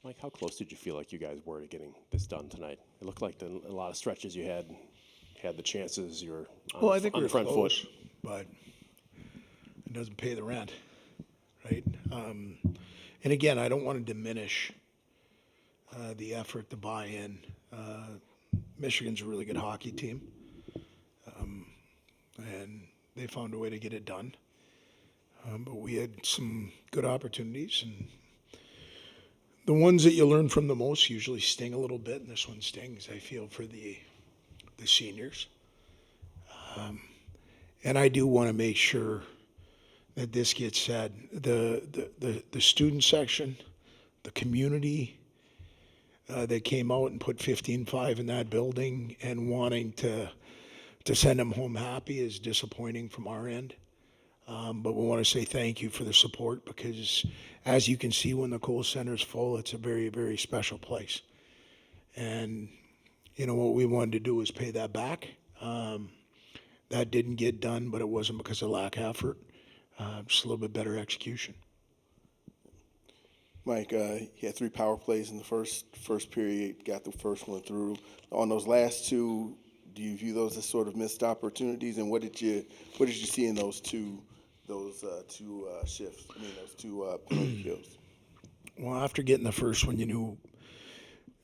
Mike, how close did you feel like you guys were to getting this done tonight? It looked like a lot of stretches you had the chances. You were Well, I think on we're the front close, foot. but it doesn't pay the rent, right? And again, I don't want to diminish the effort, the buy-in. Michigan's a really good hockey team, and they found a way to get it done. But we had some good opportunities, and the ones that you learn from the most usually sting a little bit, and this one stings, I feel, for the seniors. And I do want to make sure that this gets said. The student section, the community that came out and put 15-5 in that building and wanting to send them home happy is disappointing from our end. But we want to say thank you for the support because, as you can see, when the Kohl Center is full, it's a very, very special place. And, you know, what we wanted to do was pay that back. That didn't get done, but it wasn't because of lack of effort. Just a little bit better execution. Mike, he had 3 power plays in the first period, got the first one through. On those last 2, do you view those as sort of missed opportunities? And what did you see in those two shifts? I mean, those 2 penalty kills. Well, after getting the first one, you knew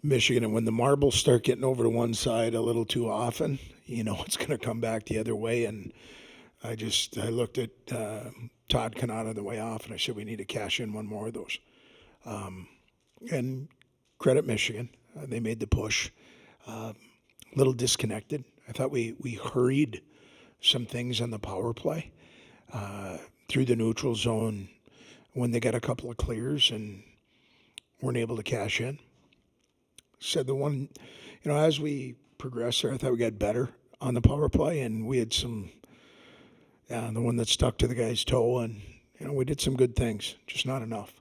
Michigan, and when the marbles start getting over to one side a little too often, you know it's going to come back the other way. And I looked at Todd Kanata on the way off, and I said we need to cash in one more of those. And credit Michigan, they made the push. A little disconnected. I thought we hurried some things on the power play through the neutral zone when they got a couple of clears and weren't able to cash in. Said the one, you know, as we progressed there, I thought we got better on the power play, and we had some, the one that stuck to the guy's toe, and, you know, we did some good things, just not enough.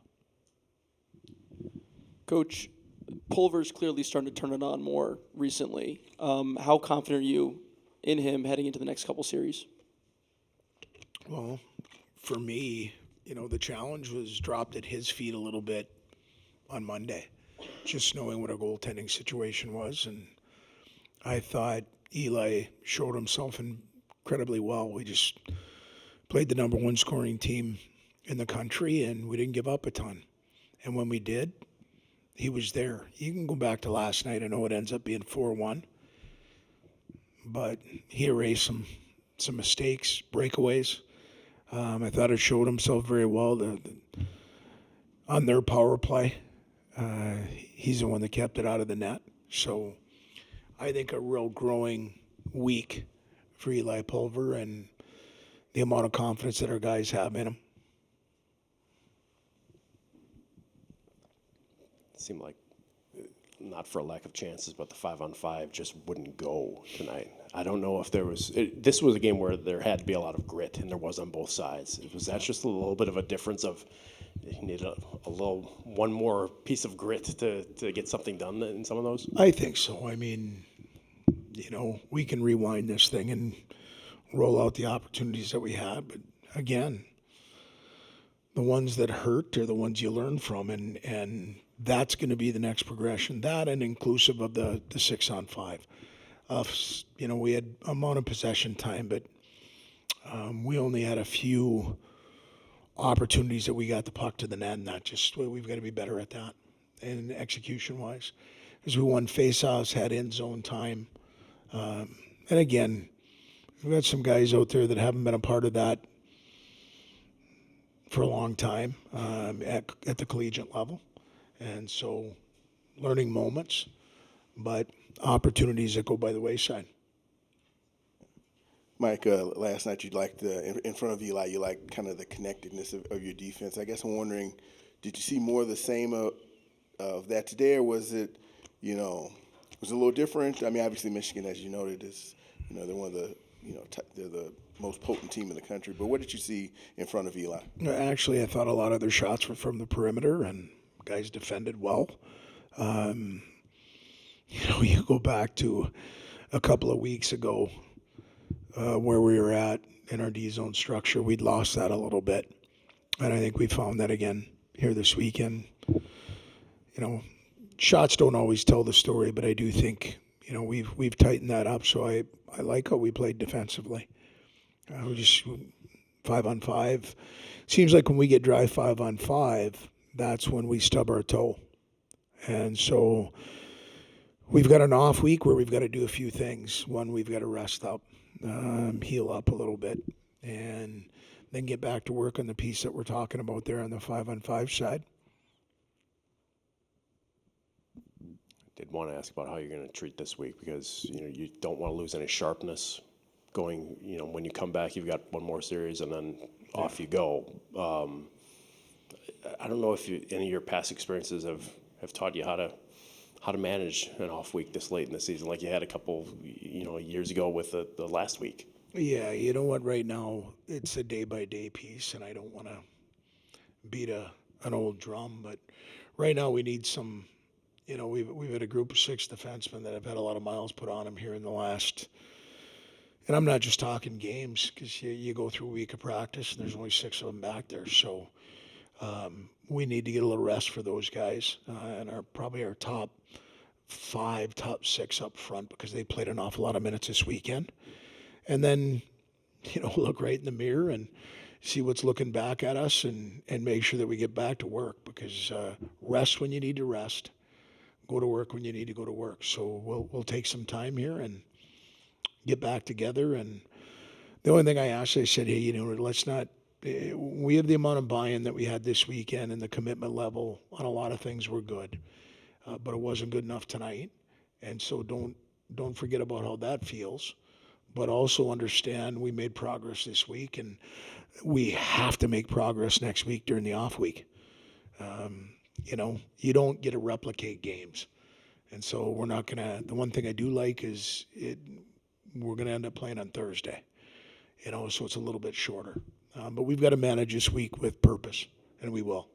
Coach, Pulver's clearly starting to turn it on more recently. How confident are you in him heading into the next couple series? Well, for me, you know, the challenge was dropped at his feet a little bit on Monday, just knowing what our goaltending situation was. And I thought Eli showed himself incredibly well. We just played the number 1 scoring team in the country, and we didn't give up a ton. And when we did, he was there. You can go back to last night. I know it ends up being 4-1, but he erased some mistakes, breakaways. I thought it showed himself very well on their power play. He's the one that kept it out of the net. So I think a real growing week for Eli Pulver and the amount of confidence that our guys have in him. It seemed like, not for a lack of chances, but the 5-on-5 just wouldn't go tonight. I don't know if this was a game where there had to be a lot of grit, and there was on both sides. Was that just a little bit of a difference of you need one more piece of grit to get something done in some of those? I think so. I mean, you know, we can rewind this thing and roll out the opportunities that we had, but again, the ones that hurt are the ones you learn from, and that's going to be the next progression. That and inclusive of the 6-on-5. You know, we had amount of possession time, but we only had a few opportunities that we got the puck to the net, and we've got to be better at that, and execution-wise. Because we won face-offs, had end-zone time. And again, we've got some guys out there that haven't been a part of that for a long time at the collegiate level. And so learning moments, but opportunities that go by the wayside. Mike, last night you liked in front of Eli, you liked kind of the connectedness of your defense. I guess I'm wondering, did you see more of the same of that today, or was it, you know, was it a little different? I mean, obviously Michigan, as you noted, is, you know, they're one of the, you know, they're the most potent team in the country. But what did you see in front of Eli? Actually, I thought a lot of their shots were from the perimeter, and guys defended well. You know, you go back to a couple of weeks ago where we were at in our D-zone structure. We'd lost that a little bit, and I think we found that again here this weekend. You you know, shots don't always tell the story, but I do think, you know, we've tightened that up. So I like how we played defensively. We just 5-on-5. Seems like when we get dry 5-on-5, that's when we stub our toe. And so we've got an off week where we've got to do a few things. One, we've got to rest up, heal up a little bit, and then get back to work on the piece that we're talking about there on the 5-on-5 side. Did want to ask about how you're going to treat this week, because you don't want to lose any sharpness going. When you come back, you've got one more series and then off you go. I don't know if any of your past experiences have taught you how to manage an off week this late in the season, like you had a couple years ago with the last week. Yeah, you know what? Right now, it's a day-by-day piece, and I don't want to beat an old drum, but right now we need some. We've had a group of 6 defensemen that have had a lot of miles put on them here in the last. And I'm not just talking games, because you go through a week of practice and there's only 6 of them back there. So we need to get a little rest for those guys, and probably our top 5, top 6 up front, because they played an awful lot of minutes this weekend. And then, look right in the mirror and see what's looking back at us, and make sure that we get back to work, because rest when you need to rest. Go to work when you need to go to work. So we'll take some time here and get back together. And the only thing I asked, I said, hey, let's not. We have the amount of buy-in that we had this weekend, and the commitment level on a lot of things were good, but it wasn't good enough tonight. And so don't forget about how that feels, but also understand we made progress this week, and we have to make progress next week during the off week. You don't get to replicate games. And so we're not going to. The one thing I do like is we're going to end up playing on Thursday, so it's a little bit shorter. But we've got to manage this week with purpose, and we will.